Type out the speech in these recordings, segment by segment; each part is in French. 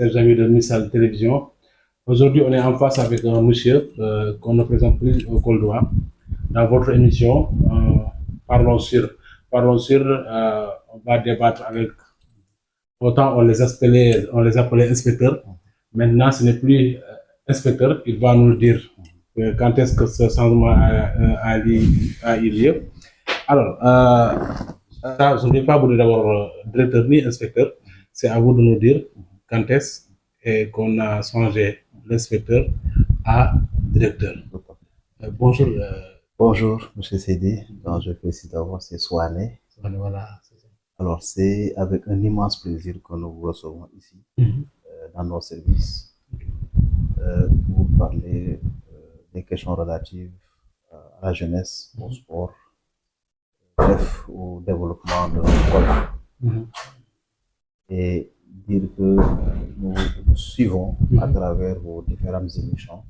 chers amis de Missal Télévision. Aujourd'hui, on est en face avec un monsieur qu'on ne présente plus au Coldois. Dans votre émission, Parlons sur, on va débattre avec. Autant on les appelait inspecteurs. Maintenant, ce n'est plus inspecteur. Il va nous dire quand est-ce que ce changement a eu lieu. Alors, je ne vais pas vous dire d'abord directeur ni inspecteur. C'est à vous de nous dire quand est-ce qu'on a changé l'inspecteur à directeur. Bonjour. Bonjour, M. Seydi. Donc, je félicite d'abord, c'est Souane. Voilà. Alors, c'est avec un immense plaisir que nous vous recevons ici, dans nos services, pour parler des questions relatives à la jeunesse, au sport, bref, au développement de l'école. Et dire que nous suivons à travers vos différentes émissions.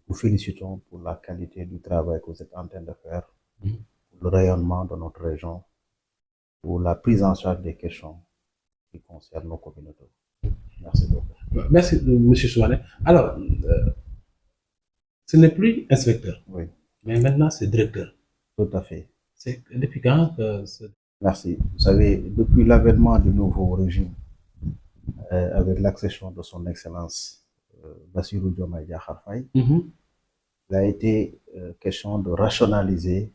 Nous félicitons pour la qualité du travail que vous êtes en train de faire, pour le rayonnement de notre région, pour la prise en charge des questions qui concernent nos communautés. Merci beaucoup. Merci, M. Souane. Alors, ce n'est plus inspecteur, Oui, mais maintenant c'est directeur. tout à fait. C'est depuis quand que Merci. Vous savez, depuis l'avènement du nouveau régime, avec l'accession de son Excellence Bassirou Diomaye Diakhar Faye, il a été question de rationaliser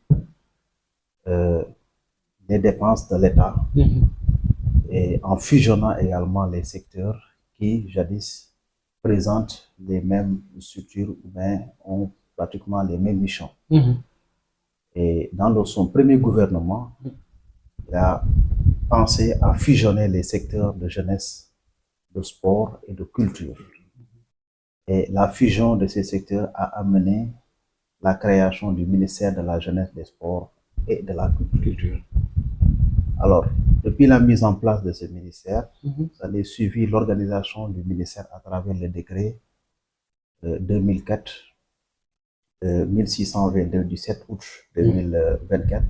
les dépenses de l'État et en fusionnant également les secteurs qui, jadis, présentent les mêmes structures ou bien ont pratiquement les mêmes missions. Et dans son premier gouvernement, il a pensé à fusionner les secteurs de jeunesse, de sport et de culture. Et la fusion de ces secteurs a amené la création du ministère de la Jeunesse, des Sports et de la Culture. Alors, depuis la mise en place de ce ministère, ça a suivi l'organisation du ministère à travers le décret 2004-1622 du 7 août 2024,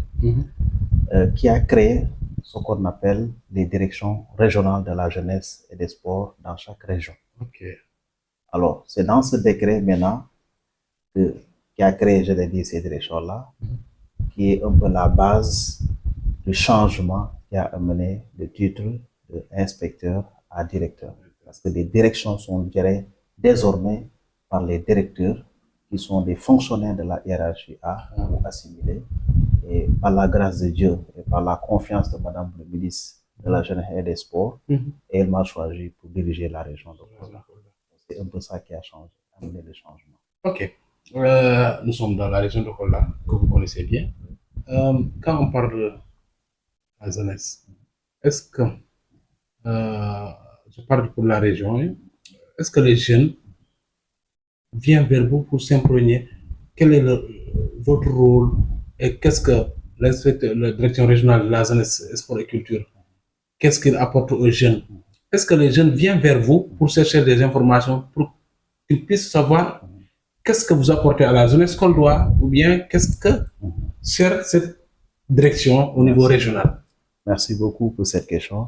qui a créé ce qu'on appelle les directions régionales de la jeunesse et des sports dans chaque région. Alors, c'est dans ce décret maintenant qui a créé, je l'ai dit, ces directions-là, qui est un peu la base du changement qui a amené le titre d'inspecteur à directeur. Parce que les directions sont gérées désormais par les directeurs qui sont des fonctionnaires de la hiérarchie A ou assimilés. Et par la grâce de Dieu et par la confiance de Madame le ministre de la Jeunesse et des Sports, elle m'a choisi pour diriger la région de Kolda. C'est un peu ça qui a changé, amené le changement. Ok. Nous sommes dans la région de Kolda, que vous connaissez bien. Quand on parle de la jeunesse, est-ce que, je parle pour la région, est-ce que les jeunes viennent vers vous pour s'imprégner? Quel est votre rôle et qu'est-ce que la direction régionale de la jeunesse, sport et culture, qu'est-ce qu'il apporte aux jeunes? Est-ce que les jeunes viennent vers vous pour chercher des informations, pour qu'ils puissent savoir qu'est-ce que vous apportez à la jeunesse coldois ou bien qu'est-ce que sert cette direction au niveau régional? Merci beaucoup pour cette question.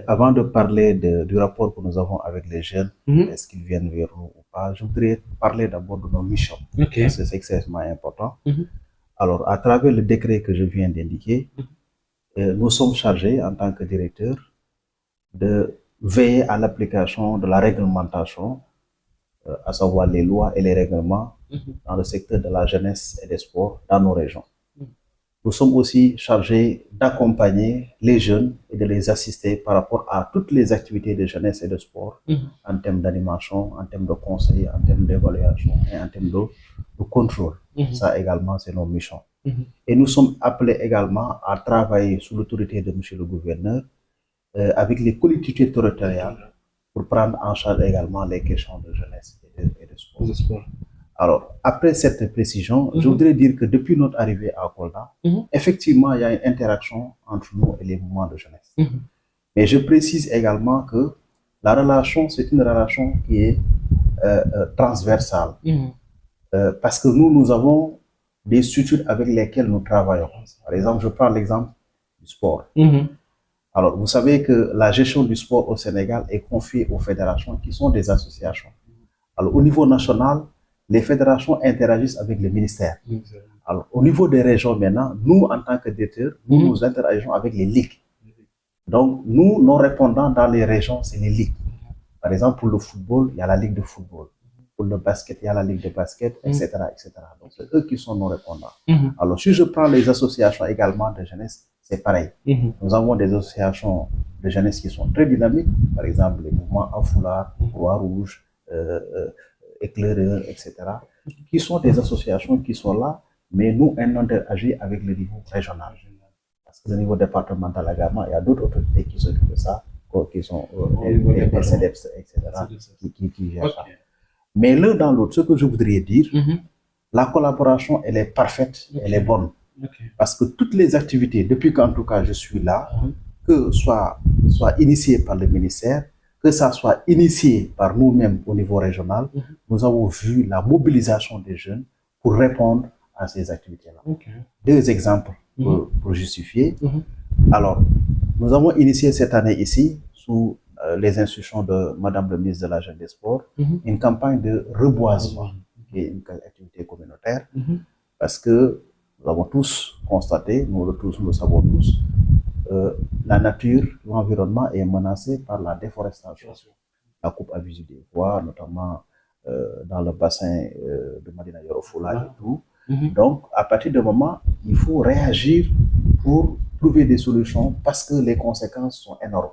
Avant de parler du rapport que nous avons avec les jeunes, est-ce qu'ils viennent vers nous ou pas, je voudrais parler d'abord de nos missions, parce que c'est extrêmement important. Alors, à travers le décret que je viens d'indiquer, nous sommes chargés en tant que directeur de veiller à l'application de la réglementation, à savoir les lois et les règlements dans le secteur de la jeunesse et des sports dans nos régions. Nous sommes aussi chargés d'accompagner les jeunes et de les assister par rapport à toutes les activités de jeunesse et de sport, en termes d'animation, en termes de conseil, en termes d'évaluation et en termes de contrôle. Ça également, c'est nos missions. Et nous sommes appelés également à travailler sous l'autorité de M. le gouverneur avec les collectivités territoriales pour prendre en charge également les questions de jeunesse et de sport. Alors, après cette précision, je voudrais dire que depuis notre arrivée à Kolda, effectivement, il y a une interaction entre nous et les mouvements de jeunesse. Mais je précise également que la relation, c'est une relation qui est transversale. Parce que nous avons des structures avec lesquelles nous travaillons. Par exemple, je prends l'exemple du sport. Alors, vous savez que la gestion du sport au Sénégal est confiée aux fédérations qui sont des associations. Alors, au niveau national, les fédérations interagissent avec les ministères. Alors, au niveau des régions maintenant, nous, en tant que directeurs, nous interagisons avec les ligues. Donc, nous, nos répondants dans les régions, c'est les ligues. Par exemple, pour le football, il y a la ligue de football. Pour le basket, il y a la ligue de basket, etc., etc. Donc, c'est eux qui sont nos répondants. Alors, si je prends les associations également de jeunesse, c'est pareil. Nous avons des associations de jeunesse qui sont très dynamiques. Par exemple, les mouvements Afoulard, Croix-Rouge, Éclaireurs, etc., qui sont des associations qui sont là, mais nous, on interagit avec le niveau régional. Parce que le niveau départemental également, il y a d'autres autorités qui s'occupent de ça, qui sont les CEDEPS, etc., qui gèrent ça. Mais l'un dans l'autre, ce que je voudrais dire, la collaboration, elle est parfaite, elle est bonne. Parce que toutes les activités, depuis qu'en tout cas je suis là, que soit initiées par le ministère, que ça soit initié par nous-mêmes au niveau régional, nous avons vu la mobilisation des jeunes pour répondre à ces activités-là. Deux exemples pour justifier. Alors, nous avons initié cette année ici, sous les instructions de Madame le ministre de la Jeunesse et des Sports, une campagne de reboisement, qui est une activité communautaire, parce que nous avons tous constaté, nous le savons tous, la nature, l'environnement est menacé par la déforestation. La coupe abusive des bois, notamment dans le bassin de Madina Yoro Fula et tout. Donc, à partir de moment, il faut réagir pour trouver des solutions parce que les conséquences sont énormes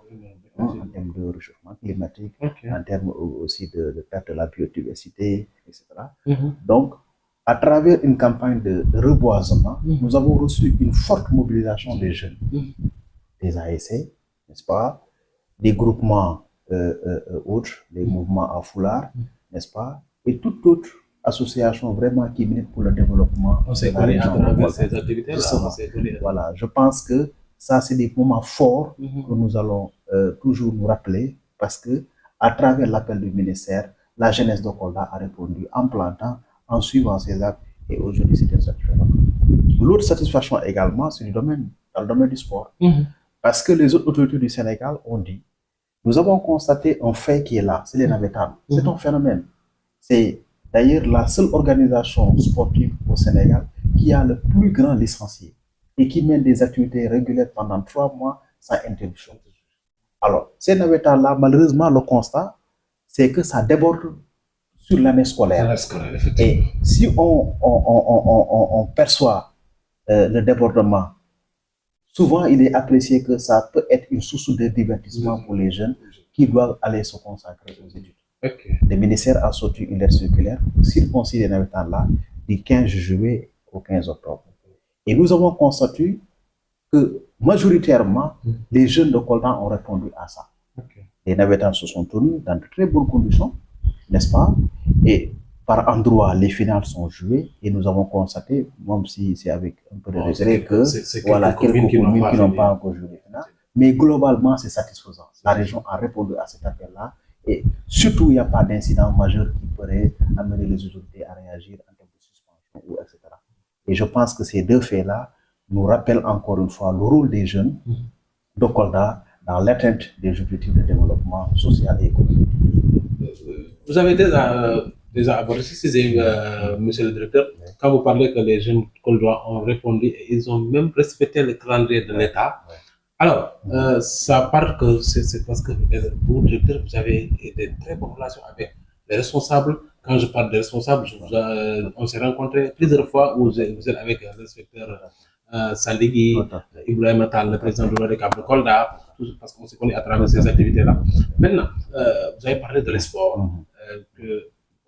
en termes de réchauffement climatique, en termes aussi de perte de la biodiversité, etc. Donc, à travers une campagne de reboisement, nous avons reçu une forte mobilisation des jeunes, des ASC, n'est-ce pas, des groupements autres, des mouvements à foulard, n'est-ce pas, et toute autre association vraiment qui milite pour le développement de la région. Ces activités-là. Voilà, je pense que ça, c'est des moments forts que nous allons toujours nous rappeler parce que, à travers l'appel du ministère, la jeunesse de Kolda a répondu en plantant, en suivant ses actes, et aujourd'hui, c'est une satisfaction. L'autre satisfaction également, c'est dans le domaine du sport. Parce que les autres autorités du Sénégal ont dit, nous avons constaté un fait qui est là, c'est les navétanes. C'est un phénomène. C'est d'ailleurs la seule organisation sportive au Sénégal qui a le plus grand licencié et qui mène des activités régulières pendant 3 mois sans interruption. Alors, ces navétanes-là, malheureusement, le constat, c'est que ça déborde sur l'année scolaire. Et si on perçoit le débordement, souvent il est apprécié que ça peut être une source de divertissement pour les jeunes qui doivent aller se consacrer aux études. Le ministère a sorti une lettre circulaire pour circoncire les navétanes-là du 15 juillet au 15 octobre. Et nous avons constaté que majoritairement, les jeunes de Kolda ont répondu à ça. Les navétanes se sont tenus dans de très bonnes conditions, n'est-ce pas? Et par endroits, les finales sont jouées et nous avons constaté, même si c'est avec un peu de regret, que voilà, quelques communes qui n'ont pas encore joué les finales. Mais globalement, c'est satisfaisant. La région a répondu à cet appel-là et surtout, il n'y a pas d'incident majeur qui pourrait amener les autorités à réagir en termes de suspension, etc. Et je pense que ces deux faits-là nous rappellent encore une fois le rôle des jeunes de Kolda dans l'atteinte des objectifs de développement social et économique. Vous avez déjà abordé, monsieur le directeur, quand vous parlez que les jeunes Koldois ont répondu et ils ont même respecté le calendrier de l'État. Alors, ça part que c'est parce que vous, directeur, vous avez des très bonnes relations avec les responsables. Quand je parle des responsables, on s'est rencontrés plusieurs fois où vous êtes avec l'inspecteur Saligui, Ibrahim Atal, le président de l'ODCAP de Kolda, parce qu'on se connaît à travers ces activités-là. Maintenant, vous avez parlé de l'esport,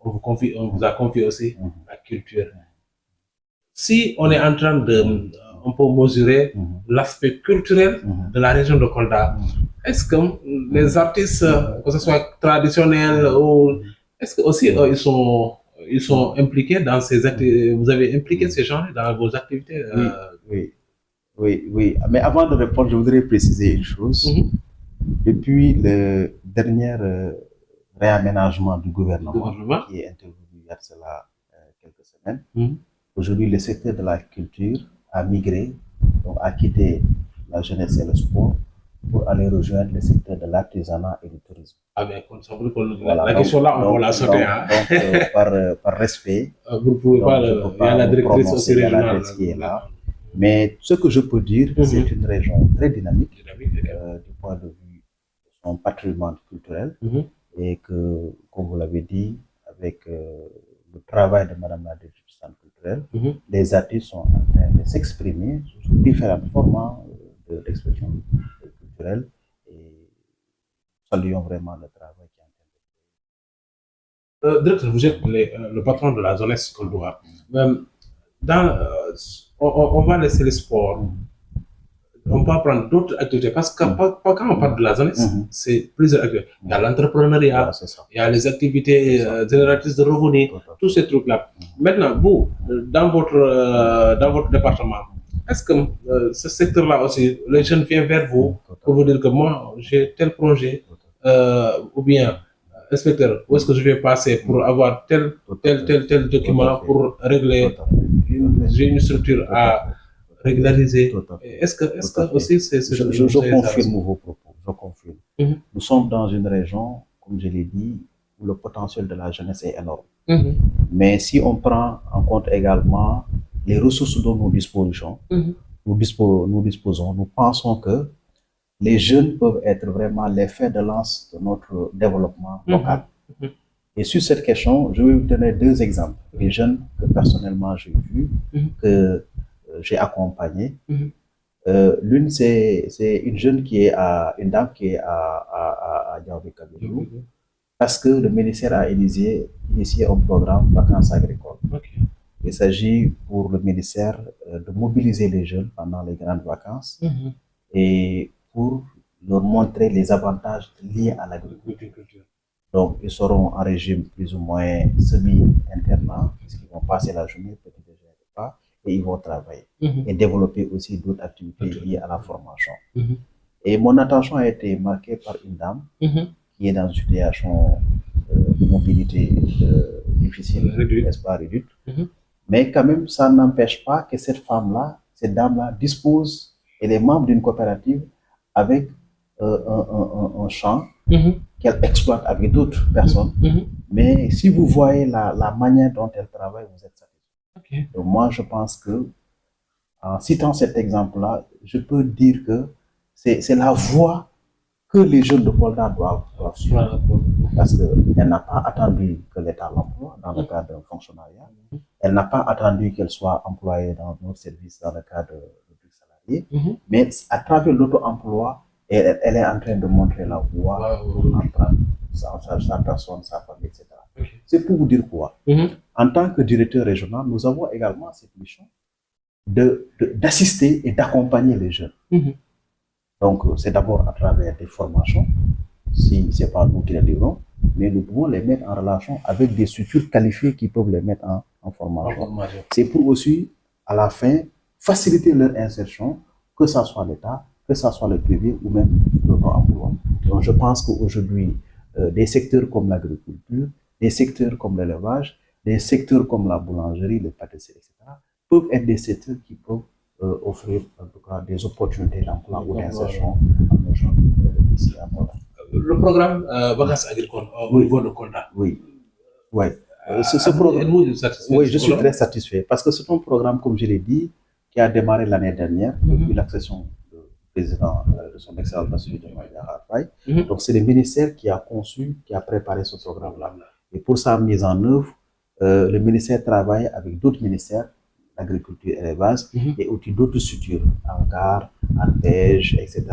on vous a confié aussi la culture. Si on est en train de on peut mesurer l'aspect culturel de la région de Kolda, est-ce que les artistes, que ce soit traditionnels ou est-ce que aussi ils sont impliqués dans ces activités? Vous avez impliqué ces gens dans vos activités? Oui. Mais avant de répondre, je voudrais préciser une chose. Depuis le dernier réaménagement du gouvernement qui est intervenu il y a cela quelques semaines, aujourd'hui le secteur de la culture a migré, donc a quitté la jeunesse et le sport pour aller rejoindre le secteur de l'artisanat et du tourisme. Ah ben, ça veut dire que Voilà, la donc- question là, on donc- va la sauter. donc- Hein. donc, par respect, Vous ne pouvez donc, pas, je peux il y a pas la me directrice prononcer, aussi il y a la régionale. directrice qui est là. Mais ce que je peux dire, c'est une région très dynamique du point de vue de son patrimoine culturel et que, comme vous l'avez dit, avec le travail de Madame la directrice du centre culturel, les artistes sont en train de s'exprimer sous différents formats d'expression culturelle et saluons vraiment le travail qui est en train de faire. Directeur, vous êtes le patron de la jeunesse Koldoa. On va laisser le sport. On peut prendre d'autres activités parce que quand on parle de la jeunesse, c'est plusieurs activités. Il y a l'entrepreneuriat, Voilà, c'est ça. il y a les activités génératrices de revenus, tous ces trucs-là. Maintenant, vous, dans votre département, est-ce que ce secteur-là aussi, les jeunes viennent vers vous pour vous dire que moi, j'ai tel projet, ou bien, inspecteur, où est-ce que je vais passer pour avoir tel document pour régler, j'ai une structure à régulariser. Est-ce que aussi c'est Je confirme vos propos, je confirme. Nous sommes dans une région, comme je l'ai dit, où le potentiel de la jeunesse est énorme. Mais si on prend en compte également les ressources dont nous disposons, nous pensons que les jeunes peuvent être vraiment les fers de lance de notre développement local. Et sur cette question, je vais vous donner deux exemples. Les jeunes que personnellement j'ai vus, que j'ai accompagnés. L'une, c'est une jeune qui est une dame qui est à Diaobé Kabirou, parce que le ministère a initié un programme vacances agricoles. Il s'agit pour le ministère de mobiliser les jeunes pendant les grandes vacances et pour leur montrer les avantages liés à l'agriculture. Donc, ils seront en régime plus ou moins semi-internat, puisqu'ils vont passer la journée, petit déjeuner repas, et ils vont travailler et développer aussi d'autres activités liées à la formation. Et mon attention a été marquée par une dame qui est dans une situation de mobilité difficile, n'est-ce pas, réduite. Mais quand même, ça n'empêche pas que cette dame-là dispose, elle est membre d'une coopérative avec un champ qu'elle exploite avec d'autres personnes. Mais si vous voyez la manière dont elle travaille, vous êtes satisfait. Donc moi, je pense que, en citant cet exemple-là, je peux dire que c'est la voie que les jeunes de Kolda doivent suivre. Parce qu'elle n'a pas attendu que l'État l'emploie dans le cadre d'un fonctionnariat. Elle n'a pas attendu qu'elle soit employée dans notre service dans le cadre de salarié. Mais à travers l'auto-emploi, elle est en train de montrer la voie entre sa personne, sa famille, etc. C'est pour vous dire quoi? En tant que directeur régional, nous avons également cette mission d'assister et d'accompagner les jeunes. Donc, c'est d'abord à travers des formations, si ce n'est pas nous qui les livrons, mais nous pouvons les mettre en relation avec des structures qualifiées qui peuvent les mettre en formation. C'est pour aussi, à la fin, faciliter leur insertion, que ce soit l'État, que ce soit le privé ou même l'auto-emploi. Donc, je pense qu'aujourd'hui, des secteurs comme l'agriculture, des secteurs comme l'élevage, des secteurs comme la boulangerie, les pâtisseries, etc., peuvent être des secteurs qui peuvent offrir en tout cas des opportunités d'emploi ou d'insertion à nos gens ici à Kolda. Le programme vacances agricoles au niveau de Kolda. Oui. Ce programme, oui, je suis très satisfait parce que c'est un programme, comme je l'ai dit, qui a démarré l'année dernière depuis l'accession du président de son excellence Bassirou Diomaye Diakhar Faye. Donc c'est le ministère qui a conçu, qui a préparé ce programme-là. Et pour sa mise en œuvre, le ministère travaille avec d'autres ministères, l'agriculture et l'élevage, et aussi d'autres structures, ANCAR, ANPEJ, etc.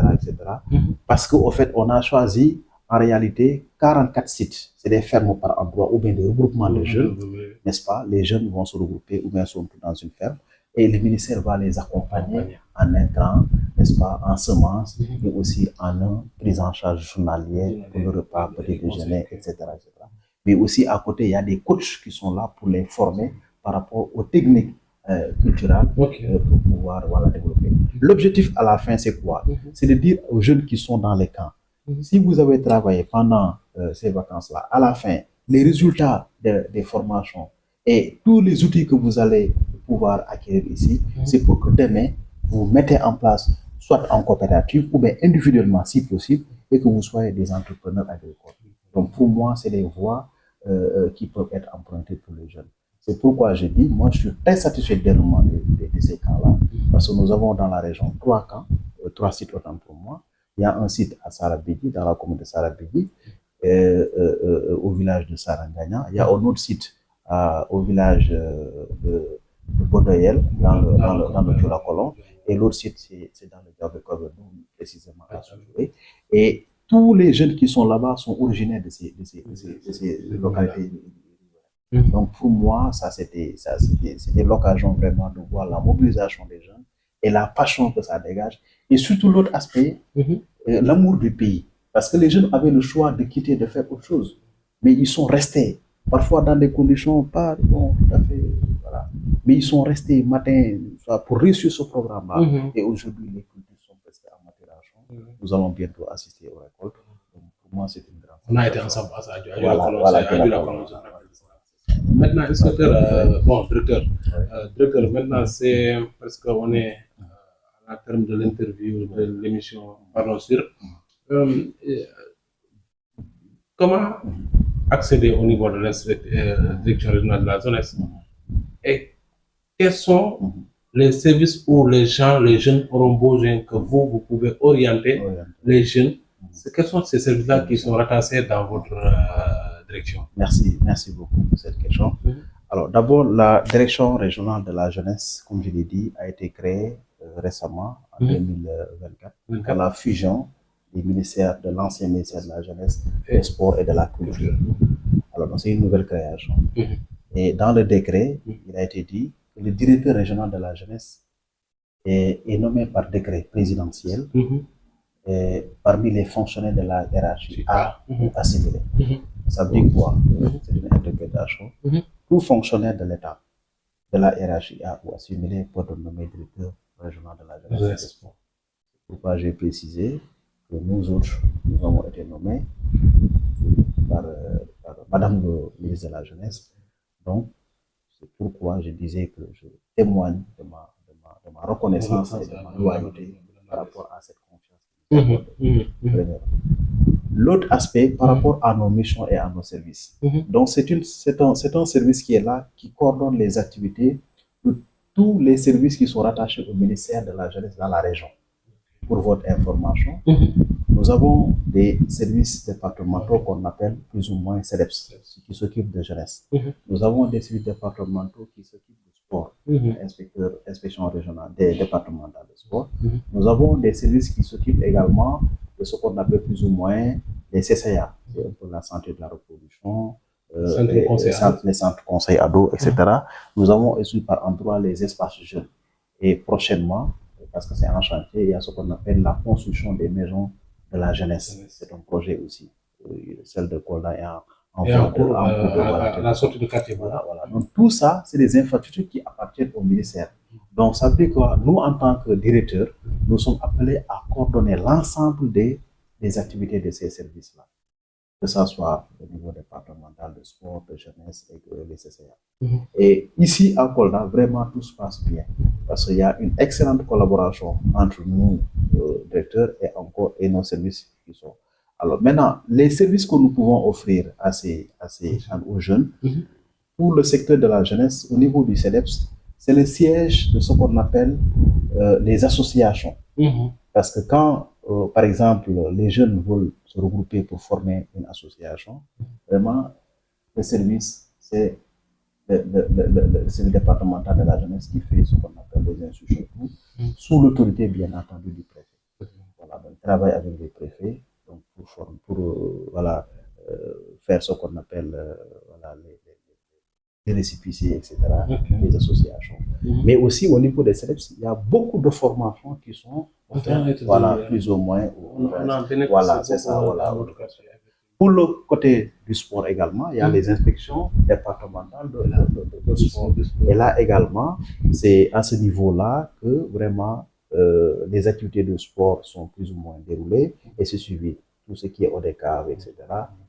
Parce qu'au fait, on a choisi en réalité 44 sites. C'est des fermes par emploi ou bien des regroupements de jeunes, n'est-ce pas? Les jeunes vont se regrouper ou bien sont dans une ferme et le ministère va les accompagner en intrants, n'est-ce pas, en semences, mais aussi en prise en charge journalière pour le repas, petit déjeuner, etc. Mais aussi à côté, il y a des coachs qui sont là pour les former par rapport aux techniques culturelles pour pouvoir développer. L'objectif à la fin, c'est quoi? C'est de dire aux jeunes qui sont dans les camps, si vous avez travaillé pendant ces vacances-là, à la fin, les résultats des formations et tous les outils que vous allez pouvoir acquérir ici, c'est pour que demain, vous mettez en place soit en coopérative ou bien individuellement si possible, et que vous soyez des entrepreneurs agricoles. Donc pour moi, c'est des voies qui peuvent être empruntées pour les jeunes. C'est pourquoi je dis, moi je suis très satisfait du déroulement de ces camps-là, parce que nous avons dans la région 3 camps, 3 sites autant pour moi. Il y a un site à Sarabidi, dans la commune de Sarabidi, au village de Sarangagna. Il y a un autre site au village de Bodoyel, dans le Tcholakolon. Et l'autre site, c'est dans le Diabekov, précisément à Soujoué. Et tous les jeunes qui sont là-bas sont originaires de ces localités. Donc pour moi, c'était l'occasion vraiment de voir la mobilisation des jeunes et la passion que ça dégage. Et surtout l'autre aspect, l'amour du pays. Parce que les jeunes avaient le choix de quitter, de faire autre chose. Mais ils sont restés, parfois dans des conditions pas bon, tout à fait. Voilà. Mais ils sont restés matin pour réussir ce programme-là. Et aujourd'hui, les cultures sont presque en maturation. Nous allons bientôt assister aux récoltes. Donc, pour moi, c'est une grande. On a été ensemble à ça. Voilà. Maintenant, inspecteur, directeur, maintenant, c'est parce qu'on est à terme de l'interview, de l'émission Parlons sur. Comment accéder au niveau de la direction régionale de la jeunesse et quels sont les services où les jeunes auront besoin que vous pouvez orienter les jeunes? Quels sont ces services-là qui sont rattachés dans votre direction? Merci beaucoup pour cette question. Alors, d'abord, la direction régionale de la jeunesse, comme je l'ai dit, a été créée récemment, en 2024, par la fusion des ministères, de l'ancien ministère de la jeunesse, des sports et de la culture. Alors, c'est une nouvelle création. Et dans le décret, il a été dit que le directeur régional de la jeunesse est nommé par décret présidentiel parmi les fonctionnaires de la hiérarchie A ou assimilés. Ça veut dire quoi? C'est une interprétation. Tout fonctionnaire de l'État, de la hiérarchie A ou assimilé, peut être nommé directeur régional de la jeunesse et des sports. Pourquoi j'ai précisé que nous autres, nous avons été nommés par Madame le ministre de la Jeunesse. Donc, c'est pourquoi je disais que je témoigne de ma reconnaissance et de ma loyauté par rapport à cette confiance. L'autre aspect, par rapport à nos missions et à nos services. Donc, c'est un service qui est là, qui coordonne les activités de tous les services qui sont rattachés au ministère de la Jeunesse dans la région. Pour votre information, nous avons des services départementaux qu'on appelle plus ou moins CEDEPS, qui s'occupent de jeunesse. Nous avons des services départementaux qui s'occupent de sport, inspection régionale, des départementales de sport. Nous avons des services qui s'occupent également de ce qu'on appelle plus ou moins les CCA, pour la santé de la reproduction, les centres conseils ados, etc. Nous avons aussi par endroit les espaces jeunes. Et prochainement, parce que c'est en chantier, il y a ce qu'on appelle la construction des maisons de la jeunesse. C'est un projet aussi. Celle de Kolda est en cours à la sortie de quartier. Voilà. Donc tout ça, c'est des infrastructures qui appartiennent au ministère. Donc ça veut dire que nous, en tant que directeurs, nous sommes appelés à coordonner l'ensemble des activités de ces services-là, que ce soit au niveau départemental de sport, de jeunesse et de l'CCA. Et ici à Kolda, vraiment tout se passe bien, parce qu'il y a une excellente collaboration entre nous, directeurs, et nos services qui sont. Alors maintenant, les services que nous pouvons offrir aux jeunes, pour le secteur de la jeunesse, au niveau du CEDEPS, c'est le siège de ce qu'on appelle les associations. Parce que quand, par exemple, les jeunes veulent se regrouper pour former une association, vraiment, le service, c'est le départemental de la jeunesse qui fait ce qu'on appelle les institutions, sous l'autorité, bien entendu, du préfet. Voilà, donc, travaille avec les préfets donc pour faire ce qu'on appelle les récépissés, etc., les associations. Mais aussi au niveau des CEDEPS, il y a beaucoup de formations qui sont plus ou moins. Voilà, c'est ça. Pour le côté du sport également, il y a les inspections départementales de sport. Et là également, c'est à ce niveau-là que vraiment les activités de sport sont plus ou moins déroulées et c'est suivi. Tout ce qui est ODCAV, etc.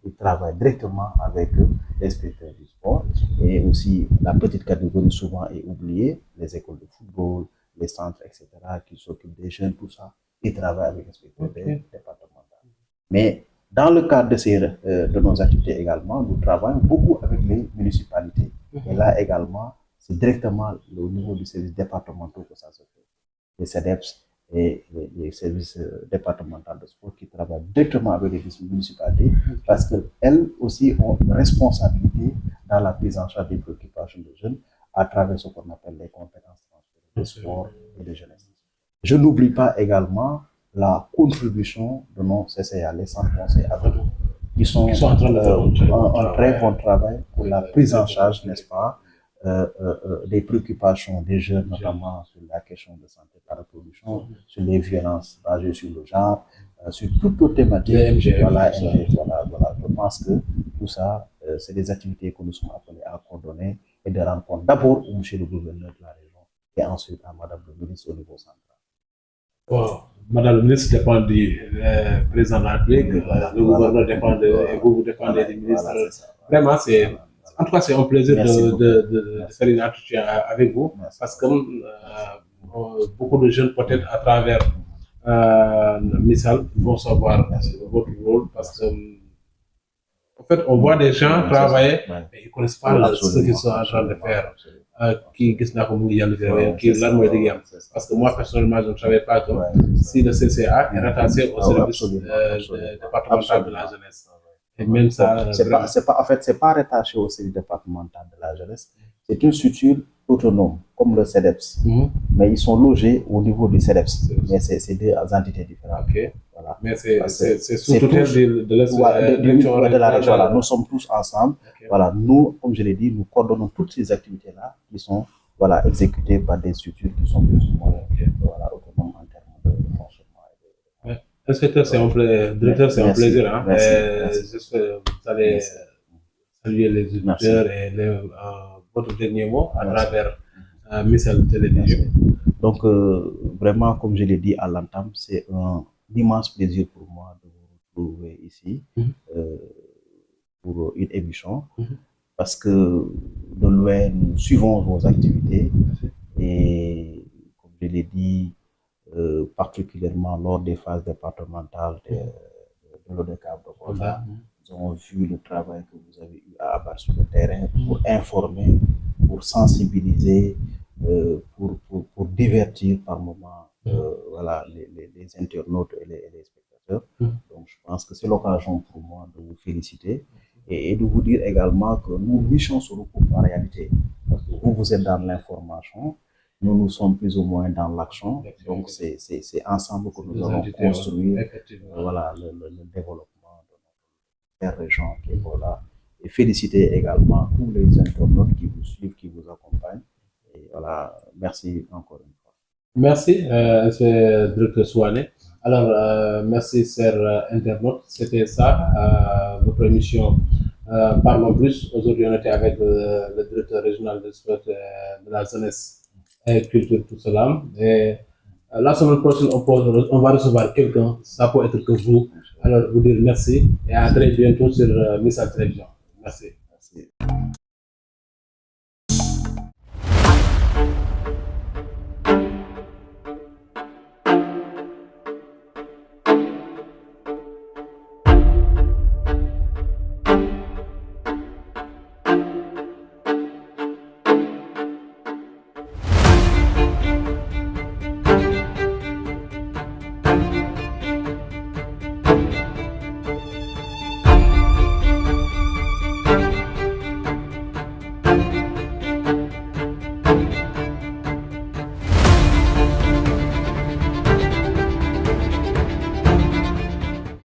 Ils travaillent directement avec l'inspecteur du sport et aussi la petite catégorie souvent est oubliée, les écoles de football, les centres, etc. qui s'occupent des jeunes, tout ça. qui travaillent avec l'inspecteur départemental. Mais dans le cadre de nos activités également, nous travaillons beaucoup avec les municipalités. Et là également, c'est directement au niveau du service départemental que ça se fait. Les CEDEPS et les services départementaux de sport qui travaillent directement avec les municipalités parce qu'elles aussi ont une responsabilité dans la prise en charge des préoccupations des jeunes à travers ce qu'on appelle les compétences transférées de sport et de jeunesse. Je n'oublie pas également la contribution de nos CCA, les centres conseils adultes, qui sont en train de faire un très bon travail pour la prise en charge, n'est-ce pas, des préoccupations des jeunes, notamment sur la question de santé de la reproduction, sur les violences basées sur le genre, sur toute autre thématique. Voilà. Je pense que tout ça, c'est des activités que nous sommes appelés à coordonner et de rendre compte d'abord au monsieur le gouverneur de la région et ensuite à madame le ministre au niveau central. Wow. Madame le ministre dépend du président de la République, le gouverneur dépend et vous dépendez des ministres. Vraiment, c'est... En tout cas, c'est un plaisir de faire une entretien avec vous parce que beaucoup de jeunes, peut-être à travers Missal, vont savoir votre rôle parce que, en fait, on voit des gens travailler, mais ils ne connaissent pas ce qu'ils sont en train de faire. Parce que moi, personnellement, je ne savais pas que si le CCA est rattaché au service départemental de la jeunesse. Et même ça, en fait, c'est pas rattaché au service départemental de la jeunesse. C'est une structure autonome, comme le CEDEPS. Mais ils sont logés au niveau du CEDEPS. Mais c'est deux entités différentes. Voilà. Mais c'est sous tutelle de la région. Voilà. Nous sommes tous ensemble. Voilà. Nous, comme je l'ai dit, nous coordonnons toutes ces activités-là qui sont exécutées par des structures qui sont plus ou moins autonomes en termes de fonctionnement. Inspecteur, directeur, c'est un plaisir. Hein? Juste, vous allez saluer les auditeurs et votre dernier mot à travers Missal Télévision. Donc, vraiment, comme je l'ai dit à l'entame, c'est un immense plaisir pour moi de vous retrouver ici pour une émission parce que de loin, nous suivons vos activités et, comme je l'ai dit, particulièrement lors des phases départementales de l'ODCAV de Kolda, nous avons vu le travail que vous avez eu à abattre sur le terrain pour informer, pour sensibiliser, pour divertir par moments les internautes et les spectateurs. Donc je pense que c'est l'occasion pour moi de vous féliciter et de vous dire également que nous luchons sur le coup en réalité. Parce que vous êtes dans l'information, nous sommes plus ou moins dans l'action, donc c'est ensemble que nous allons construire le développement de notre région qui est là. Et féliciter également tous les internautes qui vous suivent, qui vous accompagnent. Et voilà, merci encore une fois. Merci, directeur Souane. Alors, merci, chers internautes. C'était ça, votre émission Parlons Plus. Aujourd'hui, on était avec le directeur régional de sport de la jeunesse et culture tout cela. Et la semaine prochaine, on va recevoir quelqu'un, ça peut être que vous. Alors, vous dire merci et à très bientôt sur Missal Télévision. Merci.